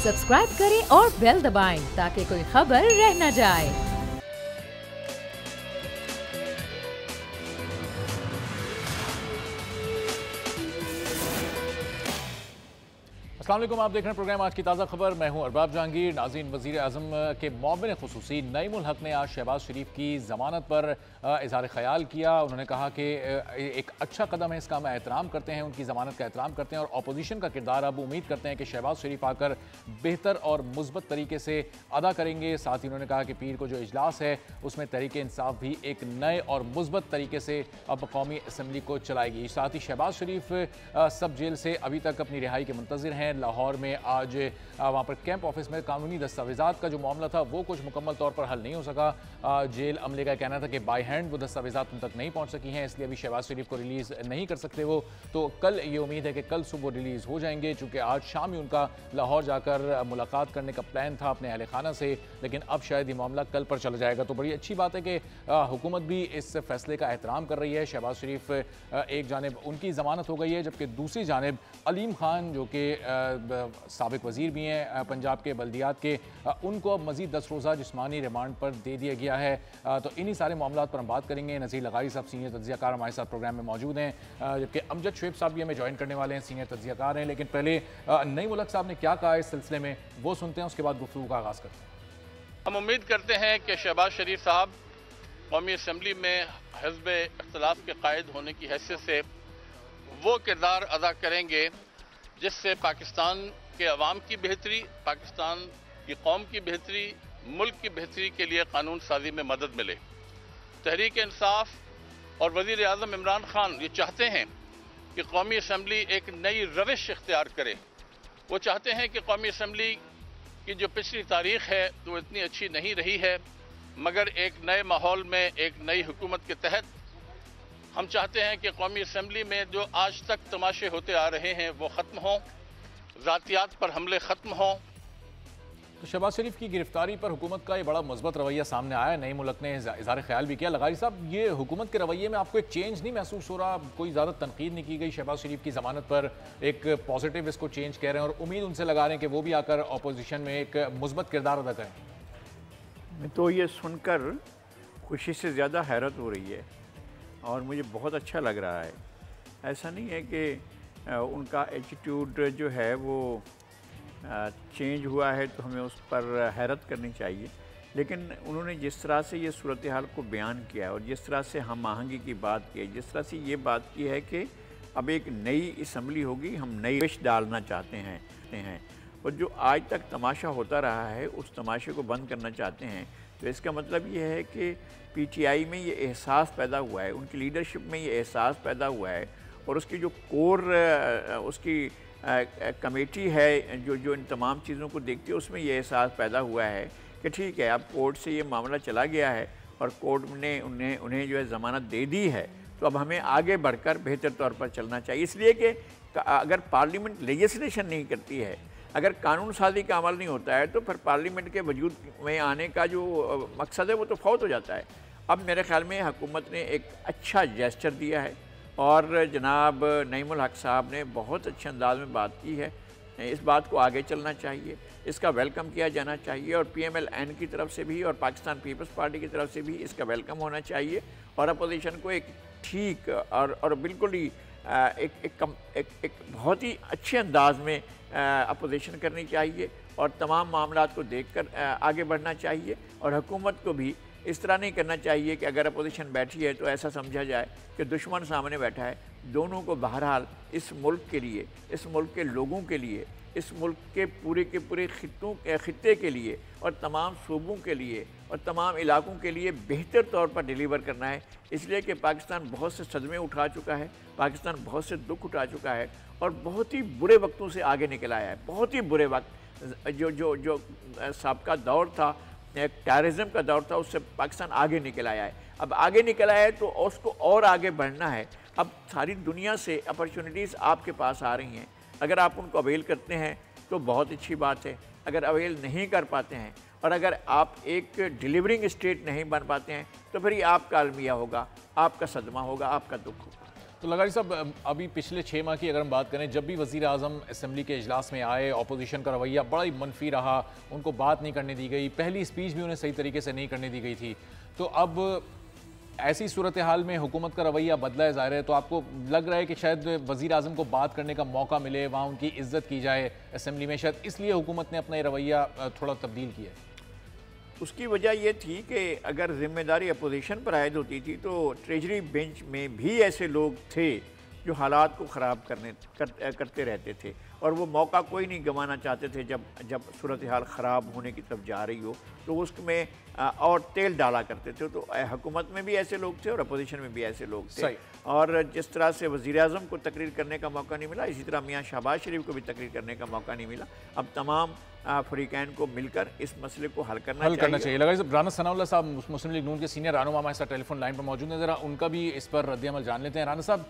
Subscribe करें और bell दबाएं ताकि कोई खबर रह न जाए। अस्सलाम वालेकुम, आप देख रहे हैं प्रोग्राम आज की ताज़ा खबर। मैं हूं अरबाब जहांगीर। नाज़रीन, वज़ीर आज़म के मुआविन ख़ुसूसी नईम उल हक ने आज शहबाज शरीफ की ज़मानत पर इज़हार ख्याल किया। उन्होंने कहा कि एक अच्छा कदम है, इसका हम एहतराम करते हैं, उनकी ज़मानत का एहतराम करते हैं और अपोजिशन का किरदार अब उम्मीद करते हैं कि शहबाज शरीफ आकर बेहतर और मुस्बत तरीके से अदा करेंगे। साथ ही उन्होंने कहा कि पीर को जो इजलास है उसमें तहरीक इंसाफ भी एक नए और मुस्बत तरीके से अब कौमी असम्बली को चलाएगी। साथ ही शहबाज शरीफ सब जेल से अभी तक अपनी रिहाई के मुंतज़िर हैं। लाहौर में आज वहाँ पर कैंप ऑफिस में कानूनी दस्तावेज़ात का जो मामला था वो कुछ मुकम्मल तौर पर हल नहीं हो सका। जेल अमले का कहना था कि बाई हैंड वो दस्तावेज़ात उन तक नहीं पहुँच सकी हैं, इसलिए अभी शहबाज शरीफ को रिलीज़ नहीं कर सकते वो। तो कल ये उम्मीद है कि कल सुबह रिलीज़ हो जाएंगे, चूँकि आज शाम ही उनका लाहौर जाकर मुलाकात करने का प्लान था अपने अहल खाना से, लेकिन अब शायद ये मामला कल पर चला जाएगा। तो बड़ी अच्छी बात है कि हुकूमत भी इस फैसले का एहतराम कर रही है। शहबाज शरीफ एक जानिब उनकी ज़मानत हो गई है, जबकि दूसरी जानिब अलीम खान जो कि साबिक वज़ीर भी हैं पंजाब के बल्दियात के, उनको अब मज़ीद 10 रोज़ा जिस्मानी रिमांड पर दे दिया गया है। तो इन्हीं सारे मामलों पर हम बात करेंगे। नज़ीर लगारी साहब सीनियर तज्ज़ियाकार हमारे साथ प्रोग्राम में मौजूद हैं, जबकि अमजद शुएब साहब भी हमें ज्वाइन करने वाले हैं, सीनियर तज्ज़ियाकार हैं। लेकिन पहले नईम उल हक साहब ने क्या कहा इस सिलसिले में वो सुनते हैं, उसके बाद गुफ्तगू का आगाज़ करते हैं। हम उम्मीद करते हैं कि शहबाज शरीफ साहब कौमी असम्बली में हिज़्ब इख्तिलाफ के कायद होने की हैसियत से वो किरदार अदा करेंगे जिससे पाकिस्तान के अवाम की बेहतरी, पाकिस्तान की कौम की बेहतरी, मुल्क की बेहतरी के लिए कानून साजी में मदद मिले। तहरीक इंसाफ और वज़ीर आज़म इमरान खान ये चाहते हैं कि कौमी असम्बली एक नई रविश इख्तियार करे। वो चाहते हैं कि कौमी असम्बली की जो पिछली तारीख़ है तो इतनी अच्छी नहीं रही है, मगर एक नए माहौल में एक नई हुकूमत के तहत हम चाहते हैं कि कौमी असम्बली में जो आज तक तमाशे होते आ रहे हैं वो ख़त्म हों, ज़ातियात पर हमले ख़त्म हों। तो शहबाज शरीफ की गिरफ्तारी पर हुकूमत का ये बड़ा मुस्बत रवैया सामने आया। नईम उल हक ने इज़हार ख्याल भी किया। लगारी साहब, ये हुकूमत के रवैये में आपको एक चेंज नहीं महसूस हो रहा? कोई ज़्यादा तनकीद नहीं की गई शहबाज शरीफ की ज़मानत पर, एक पॉजिटिव इसको चेंज कह रहे हैं और उम्मीद उनसे लगा रहे हैं कि वो भी आकर अपोजिशन में एक मुस्बत किरदार अदा करें। तो ये सुनकर खुशी से ज़्यादा हैरत हो रही है और मुझे बहुत अच्छा लग रहा है। ऐसा नहीं है कि उनका एटीट्यूड जो है वो चेंज हुआ है तो हमें उस पर हैरत करनी चाहिए, लेकिन उन्होंने जिस तरह से ये सूरत हाल को बयान किया और जिस तरह से हम आहंगी की बात की है, जिस तरह से ये बात की है कि अब एक नई असम्बली होगी, हम नई विश डालना चाहते हैं और जो आज तक तमाशा होता रहा है उस तमाशे को बंद करना चाहते हैं, तो इसका मतलब ये है कि पीटीआई में ये एहसास पैदा हुआ है, उनकी लीडरशिप में ये एहसास पैदा हुआ है और उसकी जो कोर उसकी कमेटी है जो इन तमाम चीज़ों को देखती है, उसमें ये एहसास पैदा हुआ है कि ठीक है, अब कोर्ट से ये मामला चला गया है और कोर्ट ने उन्हें जो है ज़मानत दे दी है, तो अब हमें आगे बढ़कर बेहतर तौर पर चलना चाहिए। इसलिए कि अगर पार्लियामेंट लेजिस्लेशन नहीं करती है, अगर कानून साजी का अमल नहीं होता है, तो फिर पार्लियामेंट के वजूद में आने का जो मकसद है वो तो फौत हो जाता है। अब मेरे ख्याल में हुकूमत ने एक अच्छा जेस्चर दिया है और जनाब नईम उल हक साहब ने बहुत अच्छे अंदाज में बात की है। इस बात को आगे चलना चाहिए, इसका वेलकम किया जाना चाहिए और PMLN की तरफ से भी और पाकिस्तान पीपल्स पार्टी की तरफ से भी इसका वेलकम होना चाहिए और अपोजिशन को एक ठीक और बिल्कुल ही एक बहुत ही अच्छे अंदाज में अपोजिशन करनी चाहिए और तमाम मामलात को देखकर आगे बढ़ना चाहिए और हुकूमत को भी इस तरह नहीं करना चाहिए कि अगर अपोजिशन बैठी है तो ऐसा समझा जाए कि दुश्मन सामने बैठा है। दोनों को बहरहाल इस मुल्क के लिए, इस मुल्क के लोगों के लिए, इस मुल्क के पूरे खित्ते के लिए और तमाम सूबों के लिए और तमाम इलाकों के लिए बेहतर तौर पर डिलीवर करना है। इसलिए कि पाकिस्तान बहुत से सदमे उठा चुका है, पाकिस्तान बहुत से दुख उठा चुका है और बहुत ही बुरे वक्तों से आगे निकल आया है। बहुत ही बुरे वक्त जो साबका दौर था, टेररिज्म का दौर था, उससे पाकिस्तान आगे निकल आया है। अब आगे निकल आया है तो उसको और आगे बढ़ना है। अब सारी दुनिया से अपॉर्चुनिटीज़ आपके पास आ रही हैं, अगर आप उनको अवेल करते हैं तो बहुत अच्छी बात है। अगर अवेल नहीं कर पाते हैं और अगर आप एक डिलीवरिंग स्टेट नहीं बन पाते हैं तो फिर ये आपका अलमिया होगा, आपका सदमा होगा, आपका दुख होगा। तो लगारी साहब, अभी पिछले 6 माह की अगर हम बात करें, जब भी वज़ीर आज़म असम्बली के इजलास में आए, अपोजिशन का रवैया बड़ा ही मनफी रहा, उनको बात नहीं करने दी गई, पहली स्पीच भी उन्हें सही तरीके से नहीं करने दी गई थी। तो अब ऐसी सूरत हाल में हुकूमत का रवैया बदला है, ज़ाहिर है, तो आपको लग रहा है कि शायद वज़ीर आज़म को बात करने का मौका मिले, वहाँ उनकी इज़्ज़त की जाए असम्बली में, शायद इसलिए हुकूमत ने अपना ये रवैया थोड़ा तब्दील किया है। उसकी वजह ये थी कि अगर जिम्मेदारी अपोजिशन पर आयद होती थी तो ट्रेजरी बेंच में भी ऐसे लोग थे जो हालात को ख़राब करते रहते थे, और वो मौका कोई नहीं गंवाना चाहते थे। जब सूरत हाल ख़राब होने की तरफ जा रही हो तो उसमें और तेल डाला करते थे। तो हुकूमत में भी ऐसे लोग थे और अपोजिशन में भी ऐसे लोग थे। और जिस तरह से वज़ीर आज़म को तकरीर करने का मौका नहीं मिला, इसी तरह मियाँ शहबाज शरीफ को भी तकरीर करने का मौका नहीं मिला। अब तमाम फरीकैन को मिलकर इस मसले को हल करना चाहिए। लगा राना सनाउल्लाह साहब मुस्लिम लीग नून के सीनियर रहनुमा हमारे साथ टेलीफोन लाइन पर मौजूद हैं, ज़रा उनका भी इस पर रद्द-ए-अमल जान लेते हैं। राना साहब,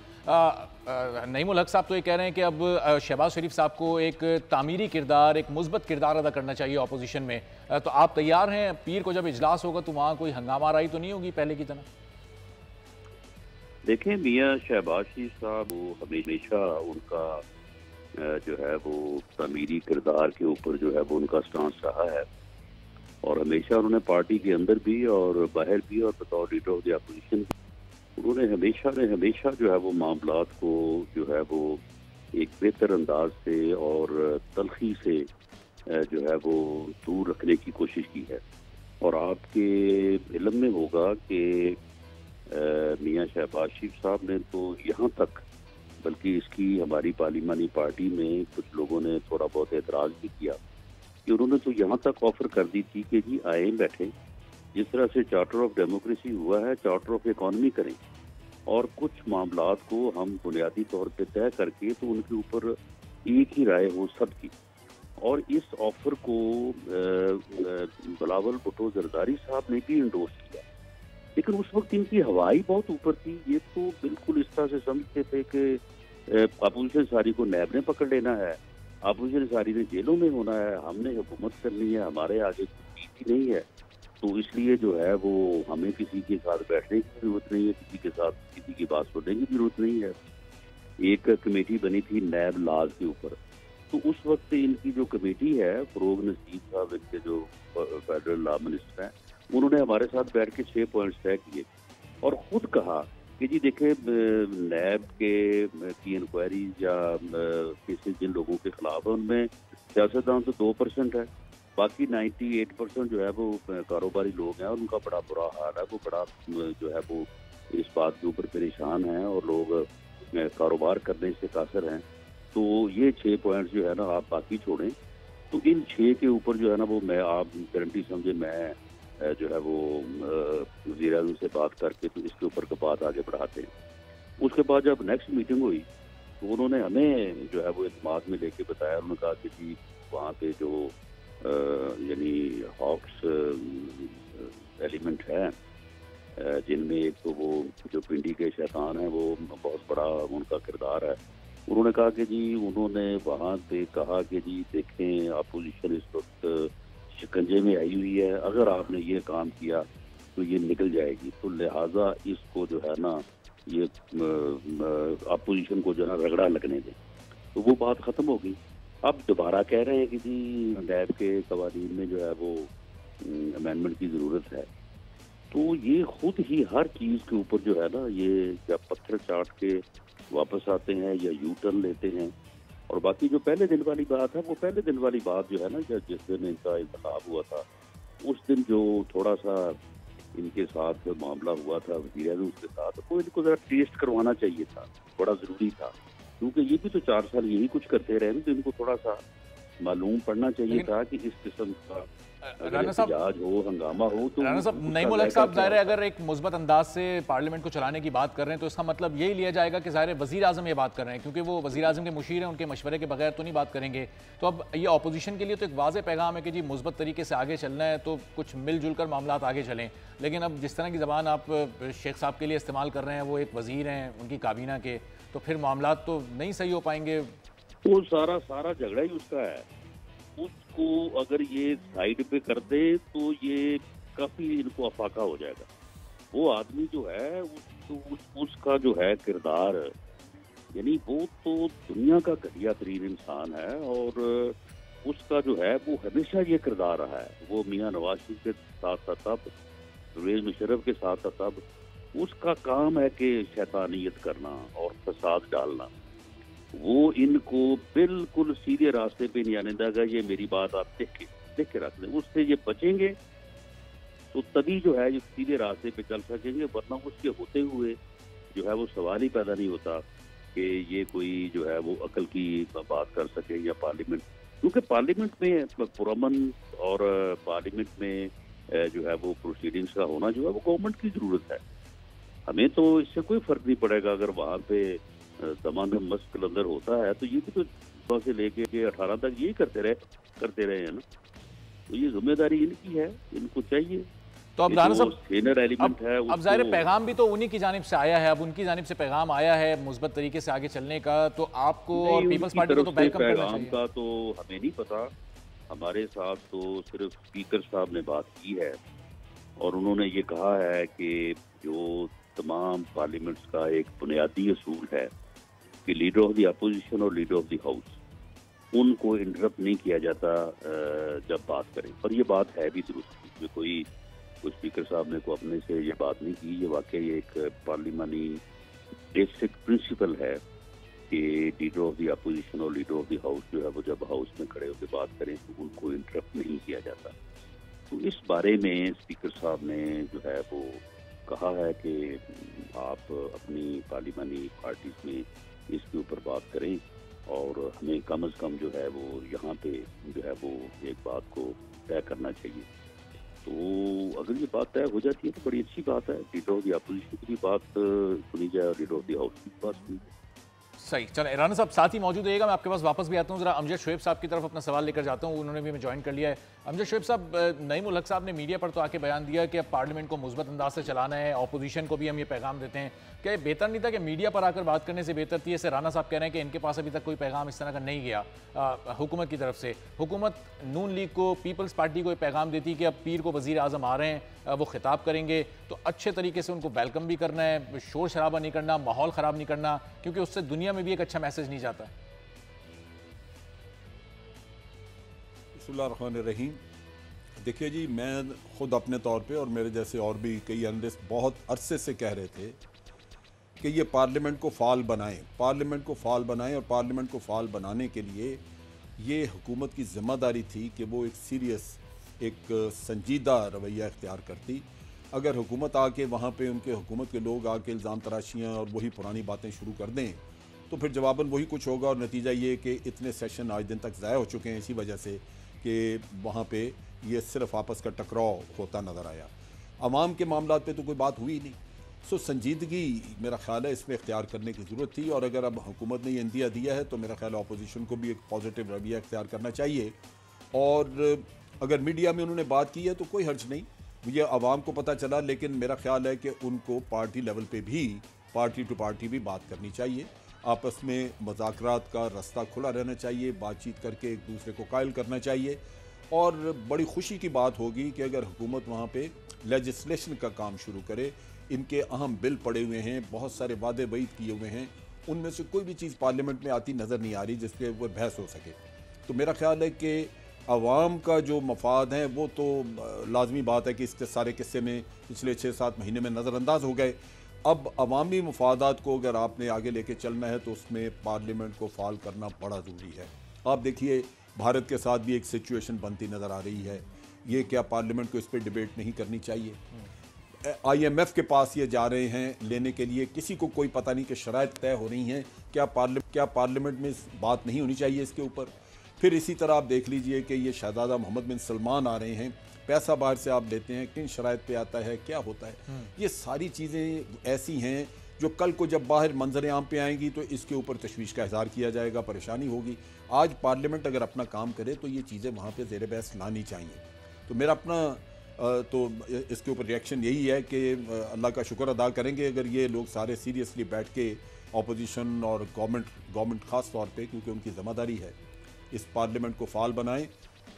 नईमुल हक साहब तो ये कह रहे हैं कि अब शहबाज शरीफ साहब को एक तामीरी किरदार, एक मुस्बत किरदार अदा करना चाहिए अपोजिशन में, तो आप तैयार हैं? पीर को जब इजलास होगा तो वहाँ कोई हंगामा राई तो नहीं होगी पहले की तरह? देखें, मियाँ शहबाज शरीफ साहब वो हमेशा उनका जो है वो तमीरी किरदार के ऊपर जो है वो उनका स्टांस रहा है, और हमेशा उन्होंने पार्टी के अंदर भी और बाहर भी और बतौर लीडर ऑफ द अपोजिशन उन्होंने हमेशा जो है वो मामलात को जो है वो एक बेहतर अंदाज से और तलखी से जो है वो दूर रखने की कोशिश की है। और आपके इल्म में होगा कि मियाँ शहबाज शरीफ साहब ने तो यहाँ तक, बल्कि इसकी हमारी पार्लिमानी पार्टी में कुछ लोगों ने थोड़ा बहुत एतराज़ भी किया कि उन्होंने तो यहाँ तक ऑफ़र कर दी थी कि जी आए बैठे, जिस तरह से चार्टर ऑफ डेमोक्रेसी हुआ है चार्टर ऑफ इकॉनमी करें, और कुछ मामलात को हम बुनियादी तौर पे तय करके तो उनके ऊपर एक ही राय हो सबकी। और इस ऑफ़र को बिलावल भुट्टो जरदारी साहब ने भी इंडोर्स किया, लेकिन उस वक्त इनकी हवाई बहुत ऊपर थी। ये तो बिल्कुल इस तरह से समझते थे कि अपोजिशन सारी को नैब ने पकड़ लेना है, अपोजिशन सारी ने जेलों में होना है, हमने हुकूमत करनी है, हमारे आगे कोई चीज ही नहीं है, तो इसलिए जो है वो हमें किसी के साथ बैठने की जरूरत नहीं है, किसी के साथ किसी की बात सुनने की जरूरत नहीं है। एक कमेटी बनी थी नैब लाज के ऊपर, तो उस वक्त इनकी जो कमेटी है, फरोग नसीब साहब इनके जो फेडरल लॉ मिनिस्टर हैं, उन्होंने हमारे साथ बैठ के 6 पॉइंट्स तय किए और खुद कहा कि जी देखें, नैब की इंक्वायरी या केसेस जिन लोगों के खिलाफ है उनमें सियासतदान तो 2% है, बाकी 98% जो है वो कारोबारी लोग हैं और उनका बड़ा बुरा हाल है। वो बड़ा जो है वो इस बात के ऊपर परेशान हैं और लोग कारोबार करने से कासर हैं। तो ये 6 पॉइंट्स जो है ना आप बाकी छोड़ें, तो इन 6 के ऊपर जो है ना वो मैं आप गारंटी समझे मैं जो है वो वज़ीर आज़म से बात करके तो इसके ऊपर का बात आगे बढ़ाते हैं। उसके बाद जब नेक्स्ट मीटिंग हुई तो उन्होंने हमें जो है वो इल्मात में लेके बताया, उन्होंने कहा कि जी वहाँ पे जो यानी हॉक्स एलिमेंट है, जिनमें एक तो वो जो पिंडी के शैतान हैं वो बहुत बड़ा उनका किरदार है। उन्होंने कहा कि जी उन्होंने वहाँ पे कहा कि जी देखें अपोजिशन इस वक्त शिकंजे में आई हुई है, अगर आपने ये काम किया तो ये निकल जाएगी, तो लिहाजा इसको जो है ना ये अपोजिशन को जो है रगड़ा लगने दें। तो वो बात ख़त्म हो गई। अब दोबारा कह रहे हैं कि जी नैब के कवानीन में जो है वो अमेंडमेंट की ज़रूरत है। तो ये खुद ही हर चीज़ के ऊपर जो है ना ये या पत्थर चाट के वापस आते हैं या यू टर्न लेते हैं। और बाकी जो पहले दिन वाली बात है, वो पहले दिन वाली बात जो है ना, जिस दिन इनका इंतखाब हुआ था उस दिन जो थोड़ा सा इनके साथ मामला हुआ था वज़ीर आज़म के साथ, वो इनको ज़रा टेस्ट करवाना चाहिए था, बड़ा ज़रूरी था, क्योंकि ये भी तो 4 साल यही कुछ करते रहे, तो इनको थोड़ा सा मालूम पड़ना चाहिए था कि इस किस्म का एहतजाज हो, हंगामा हो। तो राना साहब, नईमुल हक साहब, ज़ाहिर है अगर एक मुस्बत अंदाज से पार्लियामेंट को चलाने की बात कर रहे हैं तो इसका मतलब यही लिया जाएगा कि ज़ाहिर है वज़ीर आज़म ये बात कर रहे हैं, क्योंकि वो वज़ीर आज़म के मुशीर हैं, उनके मशवरे के बगैर तो नहीं बात करेंगे। तो अब ये अपोजिशन के लिए तो एक वाज़ेह पैगाम है कि जी मुस्बत तरीके से आगे चलना है तो कुछ मिलजुल कर मामलात आगे चलें। लेकिन अब जिस तरह की ज़बान आप शेख साहब के लिए इस्तेमाल कर रहे हैं, वो एक वज़ीर हैं उनकी काबीना के, तो फिर मामलात तो नहीं सही हो पाएंगे। वो सारा झगड़ा ही उसका है। उसको अगर ये साइड पे कर दे तो ये काफी इनको अफाका हो जाएगा। वो आदमी जो है उसका जो है किरदार, यानी वो तो दुनिया का घटिया तरीन इंसान है, और उसका जो है वो हमेशा ये किरदार रहा है। वो मियाँ नवाज शरीफ के साथ था तब, परवेज मुशर्रफ के साथ था तब। उसका काम है कि शैतानियत करना और फसाद डालना। वो इनको बिल्कुल सीधे रास्ते पे नहीं आने देगा। ये मेरी बात आप देख के रख लें। उससे ये बचेंगे तो तभी जो है ये सीधे रास्ते पे चल सकेंगे, वरना उसके होते हुए जो है वो सवाल ही पैदा नहीं होता कि ये कोई जो है वो अकल की बात कर सके या पार्लियामेंट, क्योंकि पार्लियामेंट में पुरअमन और पार्लियामेंट में जो है वो प्रोसीडिंग्स का होना जो है वो गवर्नमेंट की जरूरत है। हमें तो इससे कोई फर्क नहीं पड़ेगा अगर वहाँ पे तमाम मस्त कलंदर होता है, तो ये भी तो से लेके 18 तक यही करते रहे हैं ना। तो ये जिम्मेदारी इनकी है, इनको चाहिए। तो अब राणा साहब सीनियर एलिमेंट है, अब जाहिर पैगाम भी तो उन्हीं की जानिब से आया है, अब उनकी जानिब से पैगाम आया है मुस्बत तरीके से आगे चलने का, तो आपको और पीपल्स पार्टी को तो वेलकम करना चाहिए। पैगाम का तो हमें नहीं पता, हमारे साथ तो सिर्फ स्पीकर साहब ने बात की है और उन्होंने ये कहा है कि जो तमाम पार्लियामेंट्स का एक बुनियादी असूल है कि लीडर ऑफ द अपोजिशन और लीडर ऑफ द हाउस, उनको इंटरप्ट नहीं किया जाता जब बात करें। और ये बात है भी दुरुस्त, इसमें कोई स्पीकर साहब ने को अपने से ये बात नहीं की। ये वाकई एक पार्लियामानी बेसिक प्रिंसिपल है कि लीडर ऑफ द अपोजिशन और लीडर ऑफ द हाउस जो है वो जब हाउस में खड़े होकर बात करें तो उनको इंटरप्ट नहीं किया जाता। तो इस बारे में स्पीकर साहब ने जो है वो कहा है कि आप अपनी पार्लियामानी पार्टीज में इसके ऊपर बात करें और हमें कम से कम जो है वो यहाँ पे जो है वो एक बात को तय करना चाहिए। तो अगर ये बात तय हो जाती है तो बड़ी अच्छी बात है। लीडर ऑफ द अपोजिशन की भी बात सुनी जाए और लीडर ऑफ द हाउस की बात सुनी जाए। सही, चलो राणा साहब साथ ही मौजूद रहिएगा, मैं आपके पास वापस भी आता हूँ। जरा अमजद शोएब साहब की तरफ अपना सवाल लेकर जाता हूँ, उन्होंने भी हमें ज्वाइन कर लिया है। अमजद शोएब साहब, नईम उल हक साहब ने मीडिया पर तो आके बयान दिया कि अब पार्लियामेंट को मुस्बत अंदाज से चलाना है, ऑपोजिशन को भी हम ये पैगाम देते हैं। क्या ये बेहतर नहीं था कि मीडिया पर आकर बात करने से बेहतर थी? ऐसे राणा साहब कह रहे हैं कि इनके पास अभी तक कोई पैगाम इस तरह का नहीं गया हुकूमत की तरफ से। हुकूमत नून लीग को, पीपल्स पार्टी को ये पैगाम देती कि अब पीर को वज़ीर आज़म आ रहे हैं, वो खिताब करेंगे, तो अच्छे तरीके से उनको वेलकम भी करना है, शोर शराबा नहीं करना, माहौल ख़राब नहीं करना, क्योंकि उससे दुनिया में भी एक अच्छा मैसेज नहीं जाता। बिस्मिल्लाहिर्रहमानिर्रहीम। देखिए जी, मैं खुद अपने तौर पे और मेरे जैसे और भी कई एनालिस्ट बहुत अरसे से कह रहे थे कि ये पार्लियामेंट को फाल बनाएं, पार्लियामेंट को फाल बनाएं, और पार्लियामेंट को फाल बनाने के लिए ये हुकूमत की ज़िम्मेदारी थी कि वो एक सीरियस, एक संजीदा रवैया इख्तियार करती। अगर हुकूमत आके वहाँ पे उनके हुकूमत के लोग आके इल्ज़ाम तराशियाँ और वही पुरानी बातें शुरू कर दें तो फिर जवाबन वही कुछ होगा, और नतीजा ये कि इतने सेशन आज दिन तक ज़ाया हो चुके हैं इसी वजह से कि वहाँ पे ये सिर्फ आपस का टकराव होता नज़र आया। अवाम के मामलात पे तो कोई बात हुई नहीं। सो संजीदगी मेरा ख्याल है इसमें इख्तियार करने की ज़रूरत थी, और अगर अब हुकूमत ने ये इंदिया दिया है तो मेरा ख्याल है अपोजिशन को भी एक पॉजिटिव रवैया इख्तियार करना चाहिए। और अगर मीडिया में उन्होंने बात की है तो कोई हर्ज नहीं, ये आवाम को पता चला, लेकिन मेरा ख्याल है कि उनको पार्टी लेवल पे भी, पार्टी टू पार्टी भी बात करनी चाहिए। आपस में मुज़ाकरात का रास्ता खुला रहना चाहिए, बातचीत करके एक दूसरे को कायल करना चाहिए। और बड़ी खुशी की बात होगी कि अगर हुकूमत वहाँ पे लेजिस्लेशन का काम शुरू करे। इनके अहम बिल पड़े हुए हैं, बहुत सारे वादे वईद किए हुए हैं, उनमें से कोई भी चीज़ पार्लियामेंट में आती नज़र नहीं आ रही जिसके ऊपर बहस हो सके। तो मेरा ख्याल है कि आवाम का जो मफाद हैं वो तो लाजमी बात है कि इसके सारे किस्से में पिछले 6-7 महीने में नज़रअंदाज हो गए। अब अवामी मफादात को अगर आपने आगे लेके चलना है तो उसमें पार्लियामेंट को फाल करना बड़ा ज़रूरी है। आप देखिए भारत के साथ भी एक सिचुएशन बनती नज़र आ रही है। ये क्या पार्लियामेंट को इस पर डिबेट नहीं करनी चाहिए? IMF के पास ये जा रहे हैं लेने के लिए, किसी को कोई पता नहीं कि शराइत तय हो रही हैं, क्या पार्लियामेंट में बात नहीं होनी चाहिए इसके ऊपर? फिर इसी तरह आप देख लीजिए कि ये शहजादा मोहम्मद बिन सलमान आ रहे हैं, पैसा बाहर से आप लेते हैं, किन शराइत पे आता है, क्या होता है? ये सारी चीज़ें ऐसी हैं जो कल को जब बाहर मंजर आम पे आएंगी तो इसके ऊपर तशवीश का इज़हार किया जाएगा, परेशानी होगी। आज पार्लियामेंट अगर अपना काम करे तो ये चीज़ें वहाँ पे ज़ेर बहस लानी चाहिए। तो मेरा अपना तो इसके ऊपर रिएक्शन यही है कि अल्लाह का शुक्र अदा करेंगे अगर ये लोग सारे सीरियसली बैठ के अपोजिशन और गवर्नमेंट ख़ास तौर पे, क्योंकि उनकी ज़िम्मेदारी है, इस पार्लियामेंट को फाल बनाएं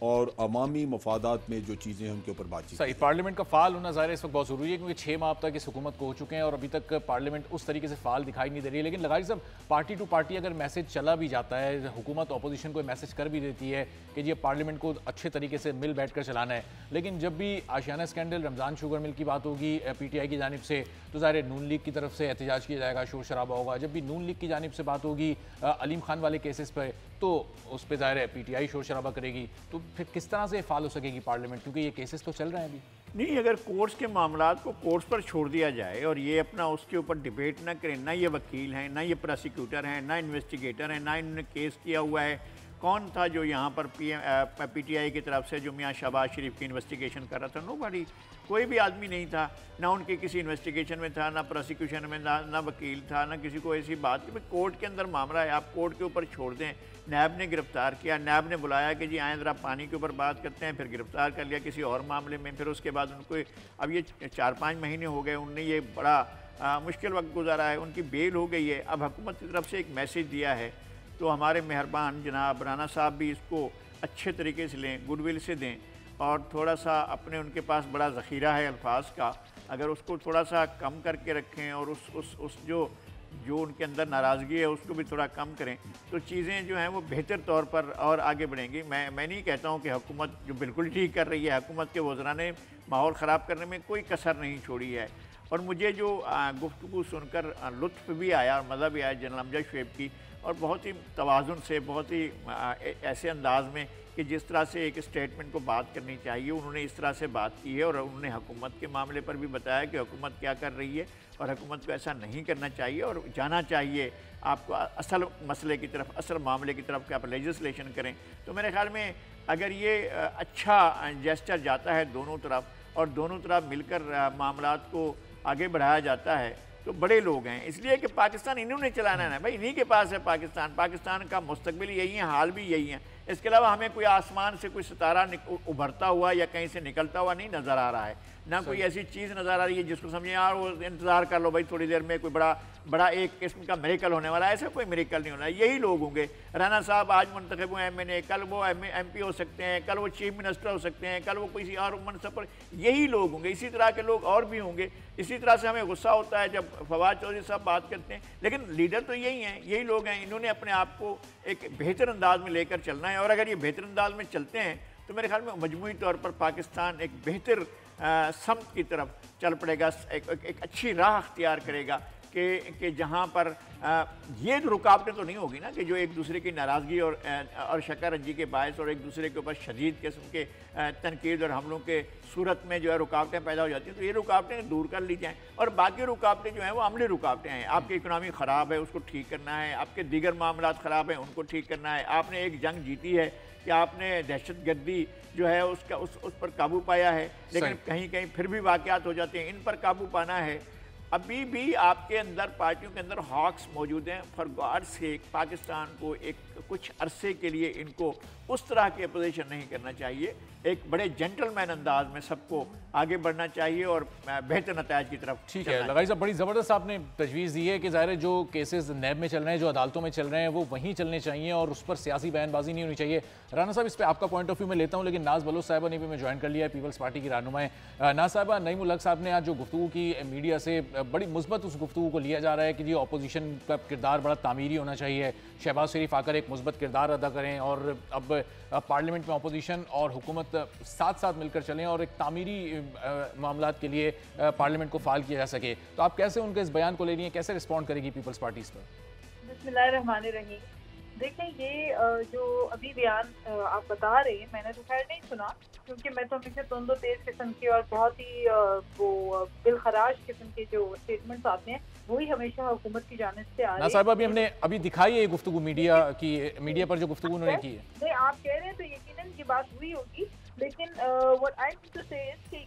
और अवामी मफादात में जो चीज़ें हैं उनके ऊपर बातचीत सही। की। पार्लियामेंट का फाल होना ज़ाहिर है इस वक्त बहुत ज़रूरी है, क्योंकि 6 माह अब तक इस हुकूमत को हो चुके हैं और अभी तक पार्लियामेंट उस तरीके से फाल दिखाई नहीं दे रही है। लेकिन लगाई साहब, पार्टी टू पार्टी अगर मैसेज चला भी जाता है, हुकूमत अपोजिशन को मैसेज कर भी देती है कि ये पार्लियामेंट को अच्छे तरीके से मिल बैठ कर चलाना है, लेकिन जब भी आशियाना स्कैंडल, रमज़ान शुगर मिल की बात होगी PTI की जानिब से, तो ज़ाहिर नून लीग की तरफ से एहतजाज किया जाएगा, शोर शराबा होगा। जब भी नून लीग की जानिब से बात होगी अलीम खान वाले केसेस पर, तो उस पर ज़ाहिर है PTI शोर शराबा करेगी। तो फिर किस तरह से फाल हो सकेगी पार्लियामेंट, क्योंकि ये केसेस तो चल रहे हैं अभी। नहीं, अगर कोर्ट्स के मामलात को कोर्ट्स पर छोड़ दिया जाए और ये अपना उसके ऊपर डिबेट ना करें, ना ये वकील हैं, ना ये प्रोसिक्यूटर हैं, ना इन्वेस्टिगेटर हैं, ना इन्होंने केस किया हुआ है, कौन था जो यहाँ पर PTI की तरफ से जो मियाँ शहबाज शरीफ की इन्वेस्टिगेशन कर रहा था? नोबडी, कोई भी आदमी नहीं था, ना उनके किसी इन्वेस्टिगेशन में था, ना प्रोसिक्यूशन में, ना वकील था, ना किसी को ऐसी बात कि भाई कोर्ट के अंदर मामला है, आप कोर्ट के ऊपर छोड़ दें। नैब ने गिरफ्तार किया, नैब ने बुलाया कि जी आए ज़रा पानी के ऊपर बात करते हैं, फिर गिरफ्तार कर लिया किसी और मामले में, फिर उसके बाद उनको अब ये 4-5 महीने हो गए, उनने ये बड़ा मुश्किल वक्त गुजारा है, उनकी बेल हो गई है। अब हुकूमत की तरफ से एक मैसेज दिया है, तो हमारे मेहरबान जनाब राना साहब भी इसको अच्छे तरीके से लें, गुडविल से दें, और थोड़ा सा अपने, उनके पास बड़ा ज़ख़ीरा है अल्फाज का, अगर उसको थोड़ा सा कम करके रखें और उस जो उनके अंदर नाराज़गी है उसको भी थोड़ा कम करें, तो चीज़ें जो हैं वो बेहतर तौर पर और आगे बढ़ेंगी। मैं नहीं कहता हूँ कि हुकूमत जो बिल्कुल ठीक कर रही है, हुकूमत के वज़रा ने माहौल ख़राब करने में कोई कसर नहीं छोड़ी है। और मुझे जो गुफ्तगू सुनकर लुत्फ़ भी आया और मज़ा भी आया जनरल अमजद शुएब की, और बहुत ही तवाज़ुन से, बहुत ही ऐसे अंदाज़ में कि जिस तरह से एक स्टेटमेंट को बात करनी चाहिए, उन्होंने इस तरह से बात की है। और उन्होंने हुकूमत के मामले पर भी बताया कि हुकूमत क्या कर रही है और हुकूमत को ऐसा नहीं करना चाहिए और जाना चाहिए आपको असल मसले की तरफ, असल मामले की तरफ कि आप लेजिस्लेशन करें। तो मेरे ख्याल में अगर ये अच्छा जेस्चर जाता है दोनों तरफ और दोनों तरफ मिलकर मामलात को आगे बढ़ाया जाता है, तो बड़े लोग हैं, इसलिए कि पाकिस्तान इन्होंने चलाना है ना भाई, इन्हीं के पास है पाकिस्तान का मुस्तकबिल यही है, हाल भी यही है। इसके अलावा हमें कोई आसमान से कोई सितारा उभरता हुआ या कहीं से निकलता हुआ नहीं नज़र आ रहा है, ना कोई ऐसी चीज़ नज़र आ रही है जिसको समझे यार वो इंतज़ार कर लो भाई, थोड़ी देर में कोई बड़ा एक किस्म का मिरेकल होने वाला है। ऐसा कोई मिरेकल नहीं होना है, यही लोग होंगे। राना साहब आज मुंतखब हुए MNA, कल वो MP हो सकते हैं, कल वो चीफ मिनिस्टर हो सकते हैं, कल वो किसी और मनसब पर, यही लोग होंगे। इसी तरह के लोग और भी होंगे। इसी तरह से हमें गुस्सा होता है जब फवाद चौधरी साहब बात करते हैं, लेकिन लीडर तो यही हैं, यही लोग हैं। इन्होंने अपने आप को एक बेहतर अंदाज में लेकर चलना है, और अगर ये बेहतर अंदाज में चलते हैं तो मेरे ख्याल में मजमूई तौर पर पाकिस्तान एक बेहतर समत की तरफ चल पड़ेगा, एक अच्छी राह अख्तियार करेगा कि जहाँ पर ये रुकावटें तो नहीं होगी ना कि जो एक दूसरे की नाराज़गी और शक्कर-रंजी के बायस और एक दूसरे के ऊपर शदीद किस्म के तनकीद और हमलों के सूरत में जो है रुकावटें पैदा हो जाती हैं, तो ये रुकावटें दूर कर ली जाएँ। और बाकी रुकावटें जो हैं वो अमली रुकावटें हैं। आपकी इकनॉमी ख़राब है, उसको ठीक करना है, आपके दीगर मामलात ख़राब हैं, उनको ठीक करना है। आपने एक जंग जीती है कि आपने दहशतगर्दी जो है उसका उस पर काबू पाया है, लेकिन कहीं कहीं फिर भी वाक़यात हो जाते हैं, इन पर काबू पाना है। अभी भी आपके अंदर पार्टियों के अंदर हॉक्स मौजूद हैं। फॉर गॉड सेक पाकिस्तान को एक कुछ अरसे के लिए इनको उस तरह की अपोजिशन नहीं करना चाहिए। एक बड़े जेंटलमैन अंदाज में सबको आगे बढ़ना चाहिए और बेहतर नतायज की तरफ। ठीक है लगाई साहब, बड़ी ज़बरदस्त आपने तजवीज़ दी है कि ज़ाहिर है जो केसेस नैब में चल रहे हैं, जो अदालतों में चल रहे हैं, वो वहीं चलने चाहिए और उस पर सियासी बयानबाजी नहीं होनी चाहिए। राना साहब, इस पर आपका पॉइंट ऑफ व्यू मैं लेता हूँ, लेकिन नाज बलोच साहिबा ने भी मैं ज्वाइन कर लिया है, पीपल्स पार्टी की रहनुमाएं। नाज साहिबा, नईम उल हक साहब ने आज जो गुफ्तगू की मीडिया से, बड़ी मुस्बत उस गुफ्तगू को लिया जा रहा है कि जी अपोजिशन का किरदार बड़ा तामीरी होना चाहिए, शहबाज शरीफ आकर एक मुस्बत किरदार अदा करें और अब पार्लियामेंट में अपोजिशन और हुकूमत साथ साथ मिलकर चलें और एक तामीरी मामलात के लिए पार्लियामेंट को फाल किया जा सके। तो आप कैसे उनके इस बयान को ले रही हैं, कैसे रिस्पॉन्ड करेगी पीपल्स पार्टी इस पर? बिस्मिल्लाहिर्रहमानिर्रहीम। देखें, ये जो अभी बयान आप बता रहे हैं, मैंने तो खैर नहीं सुना, क्योंकि मैं तो हमेशा तंदो तेज किस्म की और बहुत ही वो दिलखराश किस्म के जो स्टेटमेंट्स आते हैं वही हमेशा हुकूमत की जानिब से आ रहे हैं। साहब, अभी हमने अभी दिखाई है ये गुफ्तगू मीडिया पर जो गुफ्तगू उन्होंने की है। नहीं, आप कह रहे हैं तो यकीनन की बात हुई होगी, लेकिन व्हाट आई मीन टू से इज कि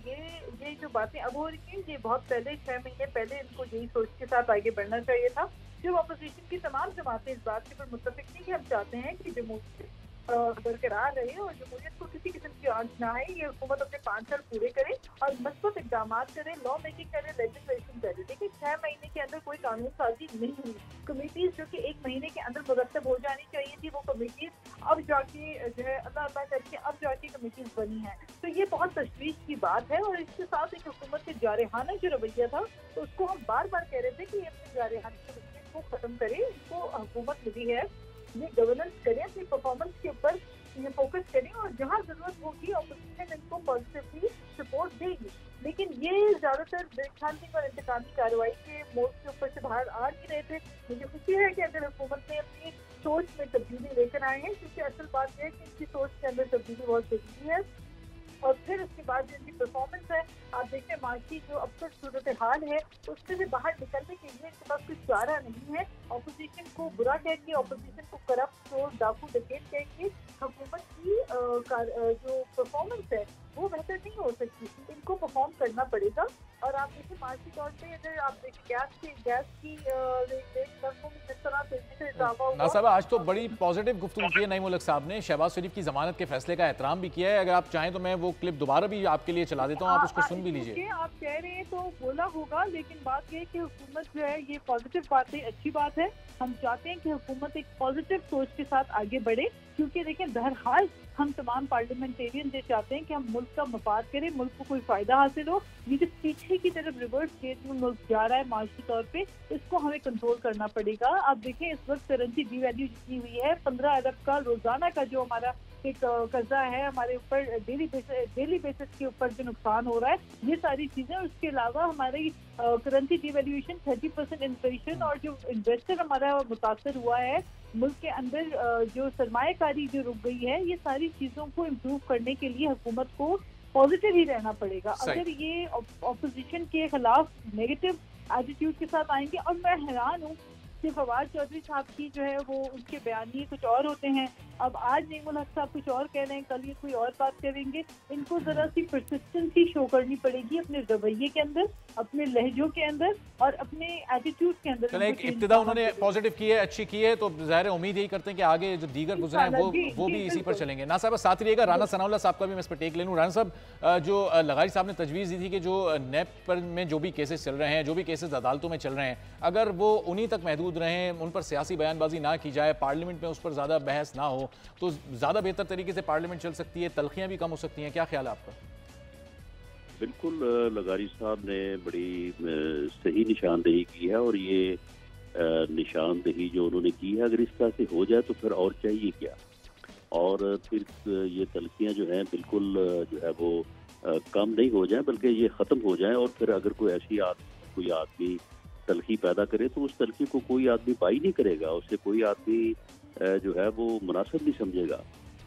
ये जो बातें अब हो रही हैं, ये बहुत पहले 6 महीने पहले इनको यही सोच के साथ आगे बढ़ना चाहिए था। जो अपोजिशन की तमाम जमातें इस बात के ऊपर मुत्तफिक थी कि हम चाहते हैं कि बरकरार रहे और जमहूरियत को किसी किस्म की आंच ना है। ये हुकूमत अपने 5 साल पूरे करे और मजबूत इकदाम करे, लॉ मेकिंग करे, लेजिस्लेशन करे। देखिए 6 महीने के अंदर कोई कानून साजी नहीं हुई। कमेटीज जो कि 1 महीने के अंदर मुरतब हो जानी चाहिए थी, वो कमेटीज अब जाके जो है अल्लाह अल्लाह करके अब जाके कमेटीज बनी है। तो ये बहुत तशवीश की बात है। और इसके साथ एक हुकूमत के जारहाना जो रवैया था, तो उसको हम बार बार कह रहे थे कि ये अपने जारहाना रवैये को खत्म करे। इसको हुकूमत मिली है, ये गवर्नेंस करें, अपनी परफॉर्मेंस के ऊपर ये फोकस करें और जहाँ जरूरत होगी ऑपोजिशन इनको पॉजिटिवली सपोर्ट देगी। लेकिन ये ज्यादातर बेखानी और इंतकामी कार्रवाई के मोड के ऊपर से बाहर आ नहीं रहे थे। मुझे खुशी है कि अगर हुकूमत ने अपनी सोच में तब्दीली लेकर आए हैं, क्योंकि असल बात यह है कि इनकी सोच के अंदर तब्दीली बहुत जरूरी है। और फिर उसके बाद जो इनकी परफॉर्मेंस है, आप देखते हैं माशी जो अब तक सूरत हाल है उससे भी बाहर निकलने के लिए इनके पास कुछ चारा नहीं है। ऑपोजिशन को बुरा कहेंगे, ऑपोजिशन को करप्ट, चोर, डाकू, डकैत कहेंगे। हुकूमत की जो परफॉर्मेंस है वो बेहतर नहीं हो सकती, इनको परफॉर्म करना पड़ेगा। और आप देखिए माशी तौर पे अगर आप देखिए गैस की जिस तरह तेजी से इजाफा हुआ। साहब आज तो बड़ी पॉजिटिव गुफ्तगू की है नईम उल हक साहब ने, शहबाज शरीफ की जमानत के फैसले का एहतराम भी किया है। अगर आप चाहें तो मैं वो क्लिप दोबारा भी आपके लिए चला देता हूँ, आप उसको सुन भी लीजिए। आप कह रहे हैं तो बोला होगा, लेकिन बात यह है कि हुकूमत जो है ये पॉजिटिव बात है, अच्छी बात है। हम चाहते हैं कि हुकूमत एक पॉजिटिव सोच के साथ आगे बढ़े, क्योंकि देखें बहरहाल हम तमाम पार्लियामेंटेरियन ये चाहते हैं कि हम मुल्क का मफाद करें, मुल्क को कोई फायदा हासिल हो। ये जो पीछे की तरफ रिवर्स गेट में मुल्क जा रहा है माशी तौर पे, इसको हमें कंट्रोल करना पड़ेगा। आप देखें इस वक्त करेंसी डीवैल्यू जितनी हुई है, 15 अरब का रोजाना का जो हमारा एक कर्जा है हमारे ऊपर, डेली बेसिस के ऊपर जो नुकसान हो रहा है, ये सारी चीजें। उसके अलावा हमारी करेंसी डिवैल्यूएशन, 30% इन्फ्लेशन और जो इन्वेस्टर हमारा मुतासर हुआ है मुल्क के अंदर, जो सरमायाकारी जो रुक गई है, ये सारी चीजों को इम्प्रूव करने के लिए हुकूमत को पॉजिटिव ही रहना पड़ेगा। अगर ये ऑपोजिशन के खिलाफ नेगेटिव एटीट्यूड के साथ आएंगे, और मैं हैरान हूँ कि फवाद चौधरी साहब की जो है वो उनके बयानिए कुछ और होते हैं। अब आज नईम उल हक साहब कुछ और कह रहे हैं, कल ये कोई और बात करेंगे। इनको जरा सी परसिस्टेंसी शो करनी पड़ेगी अपने रवैये के अंदर, अपने लहजों के अंदर और अपने एटीट्यूड के अंदर। चलें, एक इब्तिदा उन्होंने पॉजिटिव की है, अच्छी की है, तो ज़ाहिर है उम्मीद यही करते हैं कि आगे जो दीगर गुजरे हैं वो भी इसी पर चलेंगे। ना साहब साथ रहिएगा, राना सनाउल्लाह साहब का भी मैं इस पर टेक ले लूँ। राना साहब, जो लगारी साहब ने तजवीज़ दी थी कि जो नेप पर में जो भी केसेस चल रहे हैं, जो भी केसेस अदालतों में चल रहे हैं, अगर वो उन्हीं तक महदूद रहें, उन पर सियासी बयानबाजी ना की जाए, पार्लियामेंट में उस पर ज़्यादा बहस ना हो, तो ज़्यादा बेहतर तरीके से पार्लियामेंट चल सकती है, तलखियाँ भी कम हो सकती हैं। क्या ख्याल है आपका? बिल्कुल, लगारी साहब ने बड़ी सही निशानदेही की है, और ये निशानदेही जो उन्होंने की है, अगर इस तरह से हो जाए तो फिर और चाहिए क्या। और फिर ये तलखियाँ जो हैं बिल्कुल जो है वो कम नहीं हो जाए, बल्कि ये ख़त्म हो जाए। और फिर अगर कोई कोई आदमी तलखी पैदा करे तो उस तलखी को कोई आदमी बाई नहीं करेगा, उससे कोई आदमी जो है वो मुनासिब नहीं समझेगा।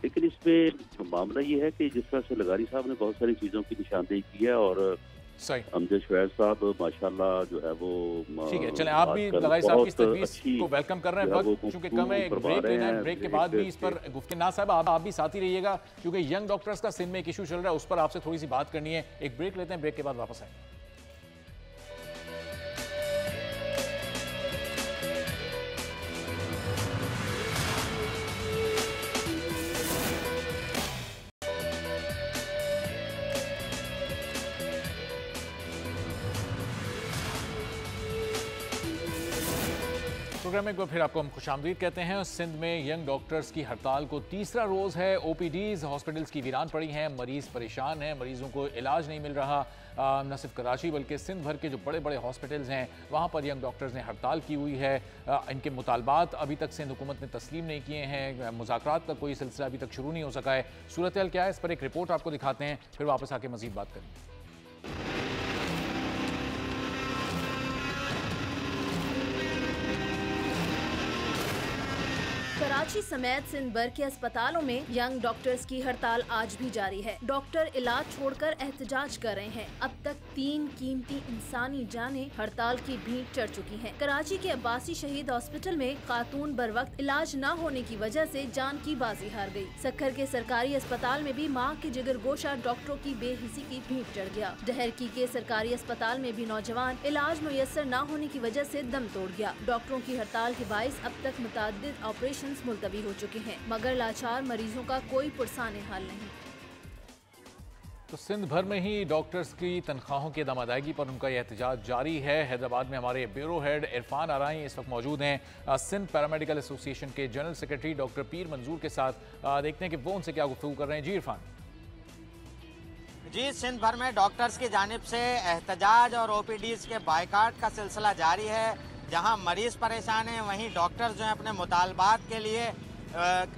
लेकिन इसमें मामला ये है कि जिस तरह से लगारी साहब ने बहुत सारी चीज़ों की निशानदेही की है, और अमजद शुएब साहब माशाल्लाह जो है वो ठीक है। चलें, आप भी लगारी साहब की इस तजवीज़ को वेलकम कर रहे हैं। वक्त चूंकि कम है, एक ब्रेक लेना है, ब्रेक के बाद भी इस पर गुफ्तगू। ना साहब आप भी साथ ही रहिएगा, क्योंकि यंग डॉक्टर्स का सिंध में एक इशू चल रहा है, उस पर आपसे थोड़ी सी बात करनी है। एक ब्रेक लेते हैं, ब्रेक के बाद वापस आएंगे। प्रोग्राम में फिर आपको हम खुशामदीद कहते हैं। सिंध में यंग डॉक्टर्स की हड़ताल को तीसरा रोज़ है। ओपीडीज़ हॉस्पिटल्स की वीरान पड़ी हैं, मरीज़ परेशान हैं, मरीज़ों को इलाज नहीं मिल रहा। न सिर्फ कराची बल्कि सिंध भर के जो बड़े बड़े हॉस्पिटल्स हैं वहाँ पर यंग डॉक्टर्स ने हड़ताल की हुई है। इनके मुतालबात अभी तक सिंध हुकूमत ने तस्लीम नहीं किए हैं। मुज़ाकरात का कोई सिलसिला अभी तक शुरू नहीं हो सका है। सूरत हाल क्या है, इस पर एक रिपोर्ट आपको दिखाते हैं, फिर वापस आके मज़ीद बात करेंगे। कराची समेत सिंध भर के अस्पतालों में यंग डॉक्टर्स की हड़ताल आज भी जारी है। डॉक्टर इलाज छोड़कर एहतजाज कर रहे हैं। अब तक 3 कीमती इंसानी जानें हड़ताल की भीड़ चढ़ चुकी हैं। कराची के अब्बासी शहीद हॉस्पिटल में खातून बर वक्त इलाज न होने की वजह से जान की बाजी हार गई। सक्खर के सरकारी अस्पताल में भी माँ के जिगर गोशा डॉक्टरों की बेहिसी की भीड़ चढ़ गया। डहरकी के सरकारी अस्पताल में भी नौजवान इलाज मुयस्सर न होने की वजह से दम तोड़ गया। डॉक्टरों की हड़ताल के बाइस अब तक मुतअद्दिद ऑपरेशन सेशंस मुलतवी हो चुके हैं, मगर लाचार मरीजों का कोई पुरसाने हाल नहीं। तो सिंध भर में ही डॉक्टर्स की तनख्वाहों की अदम अदायगी पर उनका यह एहतजाज जारी है। हैदराबाद में हमारे ब्यूरो हेड इरफान आराई इस वक्त मौजूद हैं सिंध पैरामेडिकल एसोसिएशन के जनरल सेक्रेटरी डॉक्टर पीर मंजूर के साथ। देखते हैं कि वो उनसे क्या गुफ्तगू कर रहे हैं। जी इरफान। जी, सिंध भर में डॉक्टर्स की जानिब से एहतजाज और ओपीडीज के बायकाट का सिलसिला जारी है। जहां मरीज परेशान हैं वहीं डॉक्टर्स जो हैं अपने मुतालबात के लिए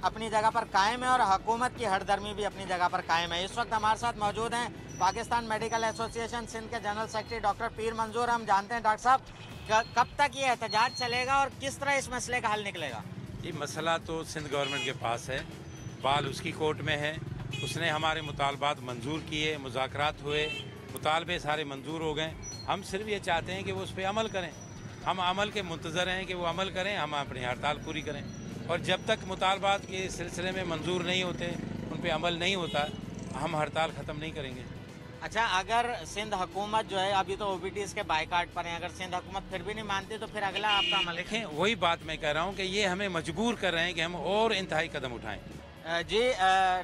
अपनी जगह पर कायम है और हुकूमत की हरदर्मी भी अपनी जगह पर कायम है। इस वक्त हमारे साथ मौजूद हैं पाकिस्तान मेडिकल एसोसिएशन सिंध के जनरल सेक्रेटरी डॉक्टर पीर मंजूर। हम जानते हैं डॉक्टर साहब, कब तक ये एहतजाज चलेगा और किस तरह इस मसले का हल निकलेगा? ये मसला तो सिंध गवर्नमेंट के पास है, बाल उसकी कोर्ट में है। उसने हमारे मुतालबात मंजूर किए, मुज़ाकरात हुए, मुतालबे सारे मंजूर हो गए। हम सिर्फ ये चाहते हैं कि वो उस पर अमल करें। हम अमल के मुंतज़र हैं कि वो अमल करें, हम अपनी हड़ताल पूरी करें। और जब तक मुतालबात के सिलसिले में मंजूर नहीं होते, उन पर अमल नहीं होता, हम हड़ताल ख़त्म नहीं करेंगे। अच्छा, अगर सिंध हुकूमत जो है, अभी तो ओपीडीज के बायकाट पर हैं, अगर सिंध हुकूमत फिर भी नहीं मानती तो फिर अगला आपका अमल? देखें, वही बात मैं कह रहा हूँ कि ये हमें मजबूर कर रहे हैं कि हम और इंतहाई कदम उठाएं। जी,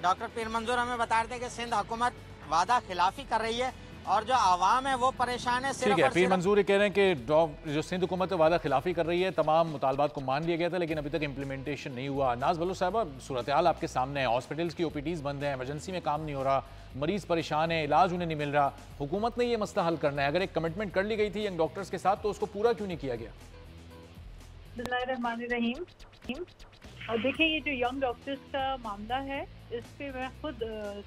डॉक्टर पीर मंजूर हमें बता रहे थे कि सिंध हुकूमत वादा खिलाफी कर रही है और जो आवाम है वो परेशान है। ठीक है, पीर मंजूर ये कह रहे हैं कि जो सिंध हुकूमत वादा खिलाफी कर रही है, तमाम मुतालबात को मान लिया गया था लेकिन अभी तक इम्प्लीमेंटेशन नहीं हुआ। नाज बलूच साहबा, सूरत हाल आपके सामने है। हॉस्पिटल्स की ओपीडीज बंद है, इमरजेंसी में काम नहीं हो रहा, मरीज परेशान है, इलाज उन्हें नहीं मिल रहा। हुकूमत ने ये मसला हल करना है। अगर एक कमिटमेंट कर ली गई थी यंग डॉक्टर्स के साथ तो उसको पूरा क्यों नहीं किया गया? बिस्मिल्लाहिर्रहमानिर्रहीम। और देखिए, ये जो यंग डॉक्टर्स का मामला है, इस पे मैं खुद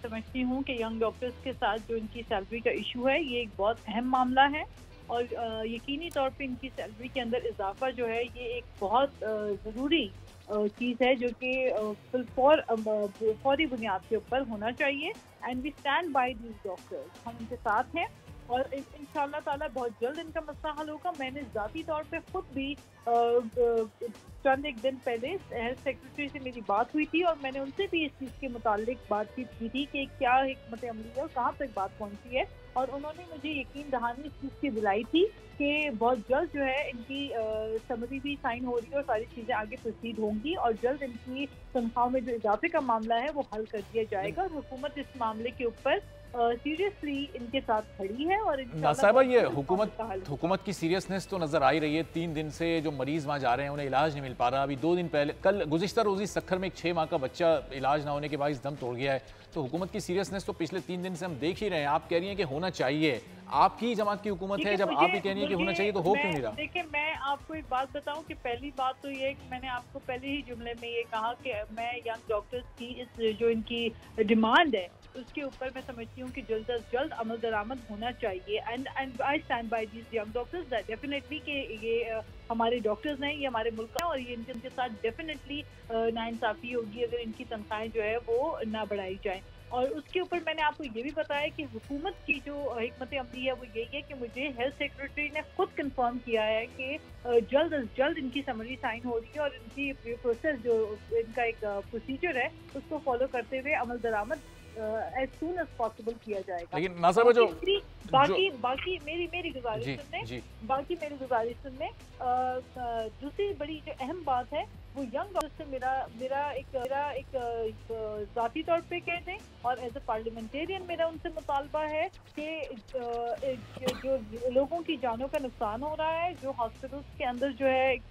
समझती हूँ कि यंग डॉक्टर्स के साथ जो इनकी सैलरी का इशू है, ये एक बहुत अहम मामला है और यकीनी तौर पे इनकी सैलरी के अंदर इजाफा जो है ये एक बहुत ज़रूरी चीज़ है जो कि फौरी बुनियाद के ऊपर होना चाहिए। And we stand by these doctors, हम उनके साथ हैं और इंशाल्लाह ताला बहुत जल्द इनका मसला हल होगा। मैंने ज़ाती तौर पे खुद भी चंद एक दिन पहले हेल्थ सेक्रेटरी से मेरी बात हुई थी और मैंने उनसे भी इस चीज़ के मुतालिक बातचीत की थी कि क्या हिकमत अमली है और कहाँ तक बात पहुँची है। और उन्होंने मुझे यकीन दहानी इस चीज़ की दिलाई थी कि बहुत जल्द जो है इनकी समरी भी साइन हो रही है और सारी चीज़ें आगे प्रोसीड होंगी और जल्द इनकी तनख्वाह में जो इजाफे का मामला है वो हल कर दिया जाएगा। और हुकूमत इस मामले के ऊपर सीरियसली इनके साथ खड़ी है। और साहिबा, ये हुकूमत की सीरियसनेस तो नजर आ ही रही है। 3 दिन से जो मरीज वहाँ जा रहे हैं उन्हें इलाज नहीं मिल पा रहा। अभी 2 दिन पहले, कल गुज़िश्ता रोज़ी सक्खर में एक 6 माह का बच्चा इलाज ना होने के बाद दम तोड़ गया है। तो हुकूमत की सीरियसनेस तो पिछले 3 दिन से हम देख ही रहे हैं। आप कह रही हैं कि होना चाहिए, आपकी जमात की हुकूमत है, जब आप ही कह रही हैं कि होना चाहिए तो हो क्यों नहीं रहा? देखिए, मैं आपको एक बात बताऊं कि पहली बात तो ये है कि मैंने आपको पहले ही जुमले में ये कहा कि मैं यंग डॉक्टर्स की इस जो इनकी डिमांड है उसके ऊपर मैं समझती हूँ कि जल्द अज जल्द अमल दरामद होना चाहिए। And I stand by these young doctors that definitely कि ये हमारे डॉक्टर्स हैं, ये हमारे मुल्क हैं और ये इनके साथ डेफिनेटली नाइंसाफ़ी होगी अगर इनकी तनख्वाहें जो है वो ना बढ़ाई जाए। और उसके ऊपर मैंने आपको ये भी बताया कि हुकूमत की जो हिकमत अमली है वो यही है कि मुझे हेल्थ सेक्रेटरी ने खुद कंफर्म किया है कि जल्द अज जल्द इनकी समरी साइन हो रही है और इनकी प्रोसेस जो इनका एक प्रोसीजर है उसको फॉलो करते हुए अमल दरामद as soon as possible किया जाएगा। लेकिन नाज़िर जो बाकी मेरी गुजारिश सुनने, बाकी मेरी गुजारिश सुनने, दूसरी बड़ी जो अहम बात है वो यंग डॉक्टर से मेरा एक ज़ाती तौर पे कह दें और एज ए पार्लियामेंटेरियन मेरा उनसे मुतालबा है कि जो लोगों की जानों का नुकसान हो रहा है, जो हॉस्पिटल्स के अंदर जो है एक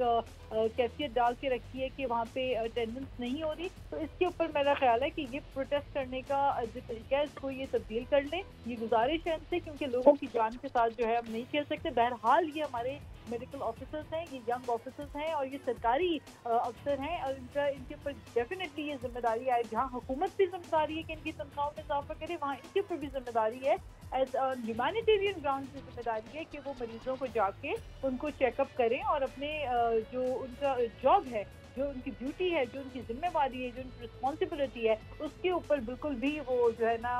कैफियत डाल के रखी है कि वहाँ पे अटेंडेंस नहीं हो रही, तो इसके ऊपर मेरा ख्याल है कि ये प्रोटेस्ट करने का जो तरीका है इसको ये तब्दील कर लें। ये गुजारिश है इनसे, क्योंकि लोगों की जान के साथ जो है हम नहीं खेल सकते। बहरहाल ये हमारे मेडिकल ऑफिसर्स हैं, ये यंग ऑफिसर्स हैं और ये सरकारी अफसर हैं और इनके ऊपर डेफिनेटली ये जिम्मेदारी है। जहाँ हुकूमत की जिम्मेदारी है कि इनकी तनख्वाहों में इजाफा करे, वहाँ इनके ऊपर भी जिम्मेदारी है, एज ह्यूमैनिटेरियन ग्राउंड की जिम्मेदारी है कि वो मरीजों को जाके उनको चेकअप करें और अपने जो उनका जॉब है, जो उनकी ड्यूटी है, जो उनकी जिम्मेवारी है, जो उनकी रिस्पॉन्सिबिलिटी है, उसके ऊपर बिल्कुल भी वो जो है ना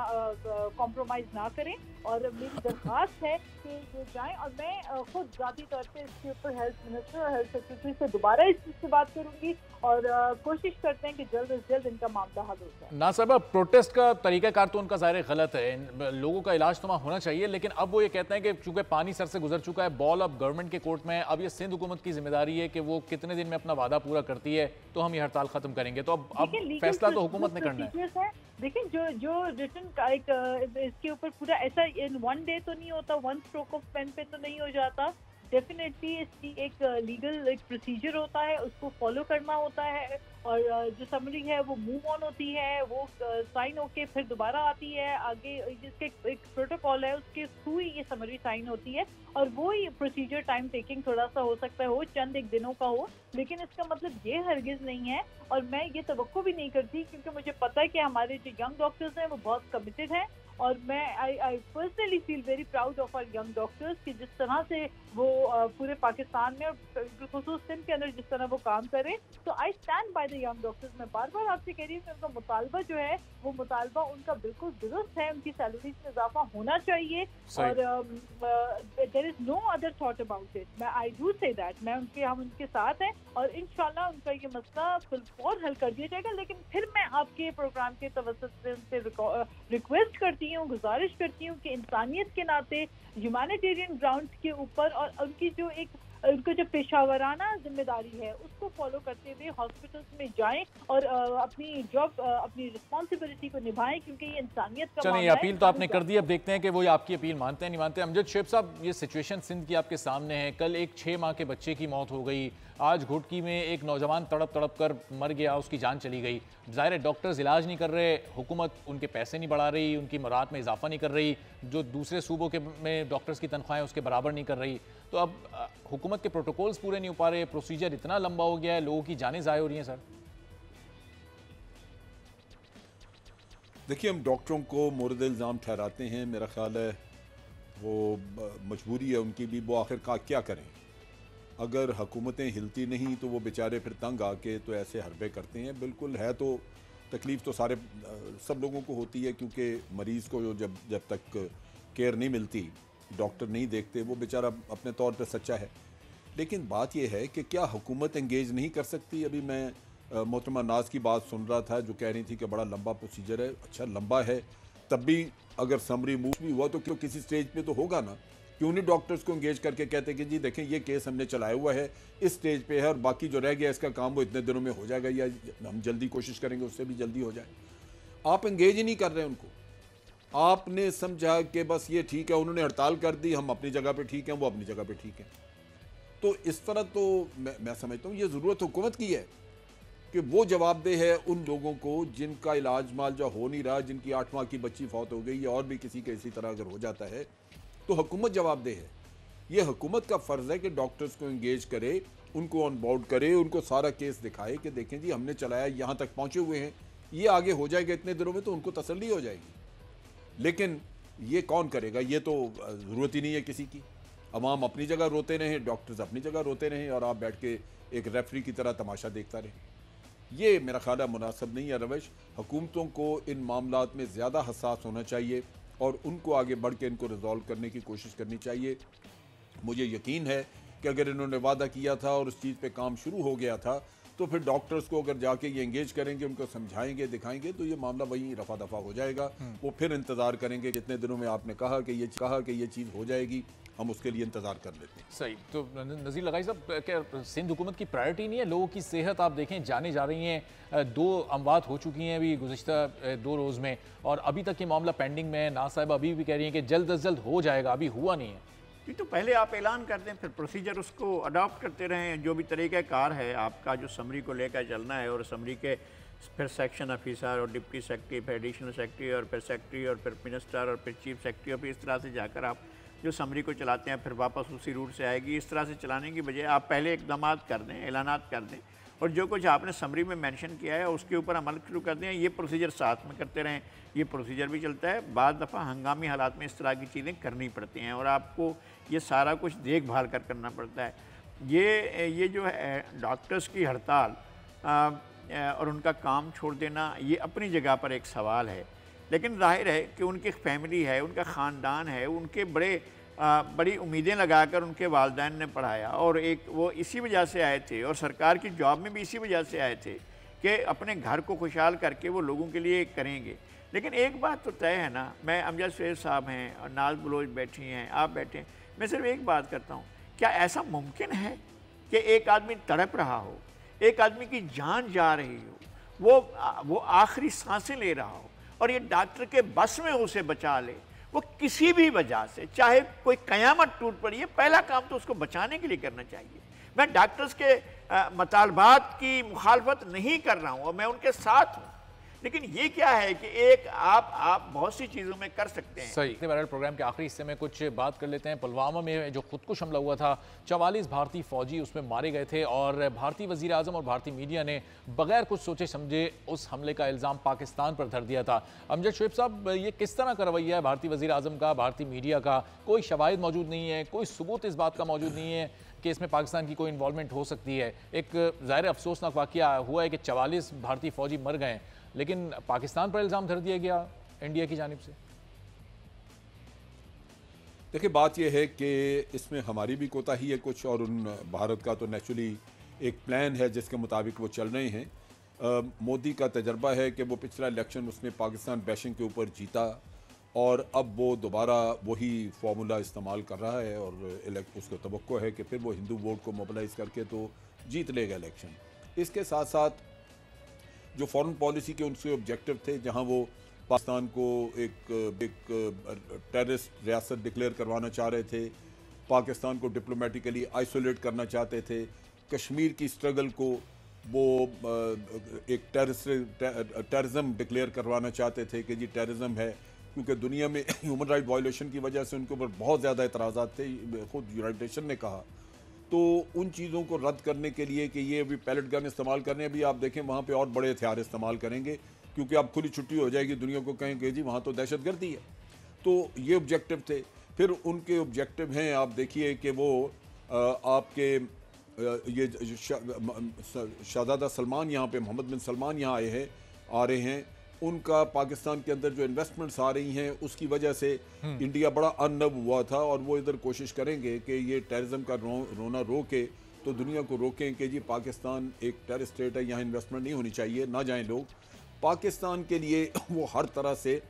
कॉम्प्रोमाइज़ ना करें। और मेरी दरख्वास्त है कि वो जाएं और मैं खुद ज़ाती तौर पे इसके ऊपर हेल्थ मिनिस्टर और हेल्थ सेक्रेटरी से दोबारा इस चीज़ से बात करूँगी और कोशिश करते हैं कि जल्द से जल्द इनका मामला हल हो जाए। ना साहब, प्रोटेस्ट का तरीकाकार तो उनका ज़ाहिर गलत है, लोगों का इलाज तो वहाँ होना चाहिए, लेकिन अब वो ये कहते हैं कि चूंकि पानी सर से गुजर चुका है, बॉल अब गवर्नमेंट के कोर्ट में है, अब ये सिंध हुकूमत की जिम्मेदारी है कि वो कितने दिन में अपना वादा पूरा करती करती है तो हम ये हड़ताल ख़त्म करेंगे। तो अब फैसला तो हुकूमत ने करना है। देखिए जो रिटन का एक इसके ऊपर पूरा ऐसा इन वन डे तो नहीं होता, वन स्ट्रोक ऑफ पेन पे तो नहीं हो जाता। डेफिनेटली इसकी एक लीगल एक प्रोसीजर होता है, उसको फॉलो करना होता है, और जो समरी है वो मूव ऑन होती है, वो साइन होके फिर दोबारा आती है आगे, जिसके एक प्रोटोकॉल है उसके थ्रू ही ये समरी साइन होती है, और वो ही प्रोसीजर टाइम टेकिंग थोड़ा सा हो सकता है, हो चंद एक दिनों का हो, लेकिन इसका मतलब ये हरगिज नहीं है। और मैं ये तवक्को भी नहीं करती, क्योंकि मुझे पता है कि हमारे जो यंग डॉक्टर्स हैं वो बहुत कमिटेड हैं, और मैं I personally feel very proud of our young doctors कि जिस तरह से वो पूरे पाकिस्तान में और खुसूस सिंध के अंदर जिस तरह वो काम करें। तो I stand by the young doctors. मैं बार बार आपसे कह रही हूँ कि उनका मुतालबा जो है वो मुतालबा उनका बिल्कुल दुरुस्त है, उनकी सैलरीज में इजाफा होना चाहिए, और there is no other thought about it. मैं आई डू से दैट, हम उनके साथ हैं, और इंशाल्लाह उनका ये मसला और हल कर दिया जाएगा। लेकिन फिर मैं आपके प्रोग्राम के तवज्जुह से उनसे रिक्वेस्ट करती हूँ, गुजारिश करती हूँ कि इंसानियत के नाते ह्यूमैनिटेरियन ग्राउंड के ऊपर और उनकी जो उनको जो पेशावराना जिम्मेदारी है उसको फॉलो करते हुए हॉस्पिटल्स में जाएं और अपनी जॉब, अपनी रिस्पॉन्सिबिलिटी को निभाएं, क्योंकि ये इंसानियत का चलें, ये अपील तो आपने कर दी। अब देखते हैं कि वो आपकी अपील मानते हैं नहीं मानते। अमजद शेख साहब, ये सिचुएशन सिंध की आपके सामने है। कल एक 6 माह के बच्चे की मौत हो गई, आज घुटकी में एक नौजवान तड़प तड़प कर मर गया, उसकी जान चली गई। ज़ाहिर है डॉक्टर्स इलाज नहीं कर रहे, हुकूमत उनके पैसे नहीं बढ़ा रही, उनकी मराहत में इजाफा नहीं कर रही, जो दूसरे सूबों के में डॉक्टर्स की तनख्वाहें उसके बराबर नहीं कर रही। तो अब हुकूमत के प्रोटोकॉल्स पूरे नहीं हो पा रहे, प्रोसीजर इतना लंबा हो गया है, लोगों की जानें ज़ाय हो रही हैं। सर देखिए, हम डॉक्टरों को मोरद इल्ज़ाम ठहराते हैं, मेरा ख्याल है वो मजबूरी है उनकी भी, वो आखिर का क्या करें। अगर हुकूमतें हिलती नहीं तो वो बेचारे फिर तंग आके तो ऐसे हरबे करते हैं। बिल्कुल है, तो तकलीफ़ तो सब लोगों को होती है, क्योंकि मरीज़ को जब तक केयर नहीं मिलती, डॉक्टर नहीं देखते, वो बेचारा अपने तौर पर सच्चा है। लेकिन बात यह है कि क्या हुकूमत एंगेज नहीं कर सकती। अभी मैं मोहतरमा नाज की बात सुन रहा था जो कह रही थी कि बड़ा लंबा प्रोसीजर है। अच्छा, लंबा है, तब भी अगर समरी मूव भी हुआ तो क्यों किसी स्टेज पे तो होगा ना। क्यों नहीं डॉक्टर्स को एंगेज करके कहते कि जी देखें ये केस हमने चलाया हुआ है, इस स्टेज पे है, और बाकी जो रह गया इसका काम वो इतने दिनों में हो जाएगा, या हम जल्दी कोशिश करेंगे उससे भी जल्दी हो जाए। आप एंगेज ही नहीं कर रहे उनको। आपने समझा कि बस ये ठीक है, उन्होंने हड़ताल कर दी, हम अपनी जगह पे ठीक हैं, वो अपनी जगह पे ठीक हैं। तो इस तरह तो मैं समझता हूँ ये ज़रूरत हुकूमत की है कि वो जवाबदेह है उन लोगों को जिनका इलाज मालजा हो नहीं रहा, जिनकी 8 माह की बच्ची फौत हो गई, या और भी किसी के इसी तरह अगर हो जाता है तो हुकूमत जवाबदेह है। ये हुकूमत का फ़र्ज़ है कि डॉक्टर्स को इंगेज करे, उनको ऑन बोर्ड करे, उनको सारा केस दिखाए कि देखें जी हमने चलाया, यहाँ तक पहुँचे हुए हैं, ये आगे हो जाएगा इतने दिनों में, तो उनको तसल्ली हो जाएगी। लेकिन ये कौन करेगा, ये तो ज़रूरत ही नहीं है किसी की। अवाम अपनी जगह रोते रहें, डॉक्टर्स अपनी जगह रोते रहें, और आप बैठ के एक रेफरी की तरह तमाशा देखता रहें। ये मेरा ख्याल है मुनासिब नहीं है रवश। हुकूमतों को इन मामलात में ज़्यादा हसास होना चाहिए और उनको आगे बढ़ के इनको रिजॉल्व करने की कोशिश करनी चाहिए। मुझे यकीन है कि अगर इन्होंने वादा किया था और उस चीज़ पे काम शुरू हो गया था, तो फिर डॉक्टर्स को अगर जाके ये एंगेज करेंगे, उनको समझाएंगे, दिखाएंगे, तो ये मामला वहीं रफा दफा हो जाएगा। वो फिर इंतज़ार करेंगे कितने दिनों में आपने कहा कि ये चीज़ हो जाएगी, हम उसके लिए इंतज़ार कर लेते हैं। सही। तो नज़ीर लगाई साहब, क्या सिंध हुकूमत की प्रायोरिटी नहीं है लोगों की सेहत? आप देखें जाने जा रही हैं, 2 अमवात हो चुकी हैं अभी गुज़िश्ता 2 रोज़ में, और अभी तक ये मामला पेंडिंग में है। नाज साहब अभी भी कह रही हैं कि जल्द अज जल्द हो जाएगा, अभी हुआ नहीं है। ये तो पहले आप ऐलान कर दें, फिर प्रोसीजर उसको अडॉप्ट करते रहें। जो भी तरीक़ाकार है आपका, जो समरी को लेकर चलना है, और समरी के फिर सेक्शन ऑफिसर और डिप्टी सेक्रेटरी, फिर एडिशनल सेक्रेटरी, और फिर सेक्रेटरी, और फिर मिनिस्टर, और फिर चीफ सेक्रेटरी, और फिर इस तरह से जाकर आप जो समरी को चलाते हैं फिर वापस उसी रूट से आएगी। इस तरह से चलाने की बजाय आप पहले इक़दाम कर दें, ऐलानात कर दें, और जो कुछ आपने समरी में मेंशन किया है उसके ऊपर अमल शुरू कर दें। ये प्रोसीजर साथ में करते रहें। ये प्रोसीजर भी चलता है, बाद दफ़ा हंगामी हालात में इस तरह की चीज़ें करनी पड़ती हैं, और आपको ये सारा कुछ देखभाल कर करना पड़ता है। ये जो है डॉक्टर्स की हड़ताल और उनका काम छोड़ देना, ये अपनी जगह पर एक सवाल है, लेकिन जाहिर है कि उनकी फैमिली है, उनका ख़ानदान है, उनके बड़ी उम्मीदें लगाकर उनके वालिदैन ने पढ़ाया, और एक वो इसी वजह से आए थे, और सरकार की जॉब में भी इसी वजह से आए थे कि अपने घर को खुशहाल करके वो लोगों के लिए करेंगे। लेकिन एक बात तो तय है ना, मैं अमजद शेख साहब हैं और नाज बलोच बैठी हैं, आप बैठे हैं, मैं सिर्फ एक बात करता हूँ, क्या ऐसा मुमकिन है कि एक आदमी तड़प रहा हो, एक आदमी की जान जा रही हो, वो आखिरी सांसें ले रहा हो और ये डॉक्टर के बस में उसे बचा ले, वो किसी भी वजह से, चाहे कोई कयामत टूट पड़ी है, पहला काम तो उसको बचाने के लिए करना चाहिए। मैं डॉक्टर्स के मुतालबात की मुखालफत नहीं कर रहा हूँ और मैं उनके साथ हूँ, लेकिन ये क्या है कि एक आप बहुत सी चीज़ों में कर सकते हैं। सही। प्रोग्राम के आखिरी हिस्से में कुछ बात कर लेते हैं। पुलवामा में जो खुदकुश हमला हुआ था, 44 भारतीय फौजी उसमें मारे गए थे और भारतीय वज़ीर आज़म और भारतीय मीडिया ने बगैर कुछ सोचे समझे उस हमले का इल्ज़ाम पाकिस्तान पर धर दिया था। अमजद शोएब साहब, ये किस तरह का रवैया है भारतीय वज़ीर आज़म का, भारतीय मीडिया का? कोई शवाहिद मौजूद नहीं है, कोई सबूत इस बात का मौजूद नहीं है कि इसमें पाकिस्तान की कोई इन्वॉल्वमेंट हो सकती है। एक ज़ाहिर अफसोसनाक वाक़या हुआ है कि 44 भारतीय फौजी मर गए, लेकिन पाकिस्तान पर इल्ज़ाम धर दिया गया इंडिया की जानिब से। देखिए, बात यह है कि इसमें हमारी भी कोताही है कुछ, और उन भारत का तो नेचुरली एक प्लान है जिसके मुताबिक वो चल रहे हैं। मोदी का तजर्बा है कि वो पिछला इलेक्शन उसने पाकिस्तान बैशिंग के ऊपर जीता और अब वो दोबारा वही फार्मूला इस्तेमाल कर रहा है और उसको तवक्को है कि फिर वो हिंदू वोट को मोबिलाइज करके तो जीत लेगा इलेक्शन। इसके साथ साथ जो फॉरेन पॉलिसी के उनसे ऑब्जेक्टिव थे, जहां वो पाकिस्तान को एक टेररिस्ट रियासत डिक्लेयर करवाना चाह रहे थे, पाकिस्तान को डिप्लोमेटिकली आइसोलेट करना चाहते थे, कश्मीर की स्ट्रगल को वो एक टेररिज्म डिक्लेयर करवाना चाहते थे कि जी टेररिज्म है, क्योंकि दुनिया में ह्यूमन राइट वायलेशन की वजह से उनके ऊपर बहुत ज़्यादा एतराज़ात थे, खुद यूनाइटेड नेशन ने कहा। तो उन चीज़ों को रद्द करने के लिए कि ये अभी पैलेट गन इस्तेमाल करने, अभी आप देखें वहाँ पे और बड़े हथियार इस्तेमाल करेंगे, क्योंकि अब खुली छुट्टी हो जाएगी, दुनिया को कहेंगे जी वहाँ तो दहशतगर्दी है। तो ये ऑब्जेक्टिव थे। फिर उनके ऑब्जेक्टिव हैं, आप देखिए कि वो आपके ये शहजादा सलमान यहाँ पे, मोहम्मद बिन सलमान यहाँ आ रहे हैं, उनका पाकिस्तान के अंदर जो इन्वेस्टमेंट्स आ रही हैं उसकी वजह से इंडिया बड़ा अनब हुआ था और वो इधर कोशिश करेंगे कि ये टेररिज्म का रोना रोके तो दुनिया को रोकें कि जी पाकिस्तान एक टेररिस्ट स्टेट है, यहाँ इन्वेस्टमेंट नहीं होनी चाहिए, ना जाएं लोग। पाकिस्तान के लिए वो हर तरह से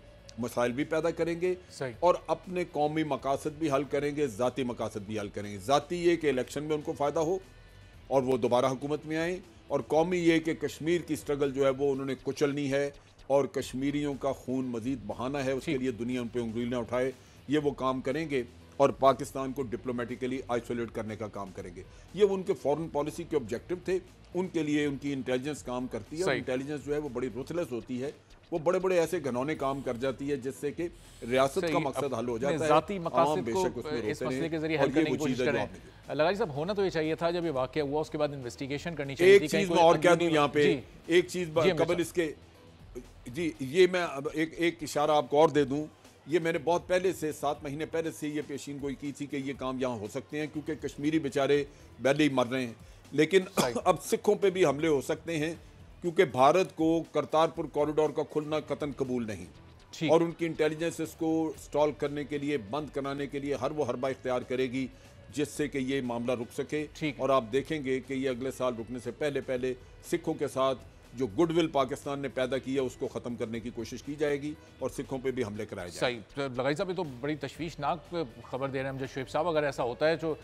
मसाइल भी पैदा करेंगे और अपने कौमी मकासद भी हल करेंगे, ज़ाती मकासद भी हल करेंगे। ज़ाती ये कि इलेक्शन में उनको फ़ायदा हो और वो दोबारा हुकूमत में आएँ, और कौमी ये कि कश्मीर की स्ट्रगल जो है वो उन्होंने कुचलनी है और कश्मीरियों का खून मजीद बहाना है, उसके लिए दुनिया उन पर उंगली न उठाए, ये वो काम करेंगे और पाकिस्तान को डिप्लोमेटिकली आइसोलेट करने का काम करेंगे। ये उनके फॉरेन पॉलिसी के ऑब्जेक्टिव थे, उनके लिए उनकी इंटेलिजेंस काम करती है और इंटेलिजेंस जो है वो बड़ी रुथलेस होती है, वो बड़े बड़े ऐसे घनौने काम कर जाती है जिससे कि रियासत का मकसद हल हो जाता है। ज़ाती मकासद को इस मसले के जरिए हल करने की कोशिश करें। लगाजी साहब, होना तो ये चाहिए था जब ये वाकया हुआ उसके बाद इन्वेस्टिगेशन करनी चाहिए थी। एक चीज़ मैं और कह दूँ यहाँ पे, एक चीज़ कबल इसके, जी ये मैं एक इशारा आपको और दे दूं, ये मैंने बहुत पहले से 7 महीने पहले से ये पेशीन गोई की थी कि ये काम यहाँ हो सकते हैं, क्योंकि कश्मीरी बेचारे पहले ही मर रहे हैं, लेकिन अब सिखों पे भी हमले हो सकते हैं, क्योंकि भारत को करतारपुर कॉरिडोर का खुलना कतन कबूल नहीं और उनकी इंटेलिजेंस इसको स्टॉल करने के लिए, बंद कराने के लिए हर वो हरबा इख्तियार करेगी जिससे कि ये मामला रुक सके। और आप देखेंगे कि ये अगले साल रुकने से पहले सिखों के साथ जो गुडविल पाकिस्तान ने पैदा की है उसको ख़त्म करने की कोशिश की जाएगी और सिखों पे भी हमले कराए जाएंगे। सही। लगाई साहब, ये तो बड़ी तशवीशनाक खबर दे रहे हैं मुझे शोएब साहब। अगर ऐसा होता है तो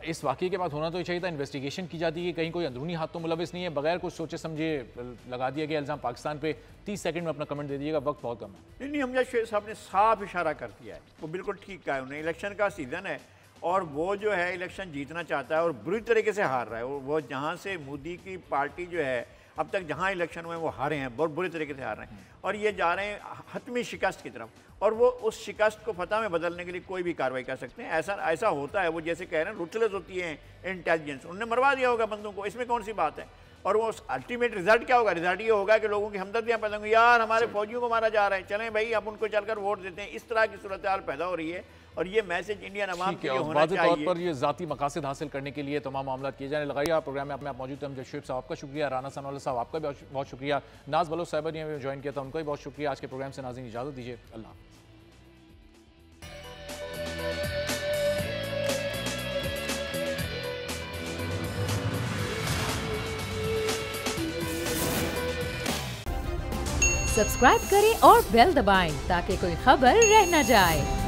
इस वाक़े के बाद होना तो चाहिए था, इन्वेस्टिगेशन की जाती है, कहीं कोई अंदरूनी हाथ तो मुलविस नहीं है, बगैर कुछ सोचे समझे लगा दिया गया इल्ज़ाम पाकिस्तान पे। 30 सेकंड में अपना कमेंट दे दीजिएगा, वक्त बहुत कम है। नहीं, हमजा शोएब साहब ने साफ इशारा कर दिया है, वो बिल्कुल ठीक कहा है उन्हें। इलेक्शन का सीज़न है और वो जो है इलेक्शन जीतना चाहता है और बुरी तरीके से हार रहा है। वो जहाँ से मोदी की पार्टी जो है अब तक जहाँ इलेक्शन हुए वो हारे हैं, बहुत बुरी तरीके से हार रहे हैं और ये जा रहे हैं हतमी शिकस्त की तरफ, और वो उस शिकस्त को फतह में बदलने के लिए कोई भी कार्रवाई कर सकते हैं। ऐसा होता है, वो जैसे कह रहे हैं रुटलेस होती है इंटेलिजेंस, उन्होंने मरवा दिया होगा बंदों को, इसमें कौन सी बात है। और वो अल्टीमेट रिजल्ट क्या होगा? रिजल्ट ये होगा कि लोगों की हमदर्दियाँ पैदा होंगी, यार हमारे फौजियों को मारा जा रहा है, चलें भाई अब उनको चलकर वोट देते हैं। इस तरह की सूरत हाल पैदा हो रही है और ये मैसेज इंडियन अवाम के लिए होना चाहिए। तौर पर ये ज़ाती मकासद हासिल करने के लिए तमाम मामला किए जाने लगाइए। आप प्रोग्राम में अपने आप मौजूद हैं। शोएब साहब आपका शुक्रिया, राना सनवाला साहब आपका भी बहुत शुक्रिया, नाज बलोच साहब ने ज्वाइन किया था उनका भी बहुत शुक्रिया। आज के प्रोग्राम से नाज़रीन इजाज़त दीजिए, अल्लाह। सब्सक्राइब करें और बेल दबाएं ताकि कोई खबर रह न जाए।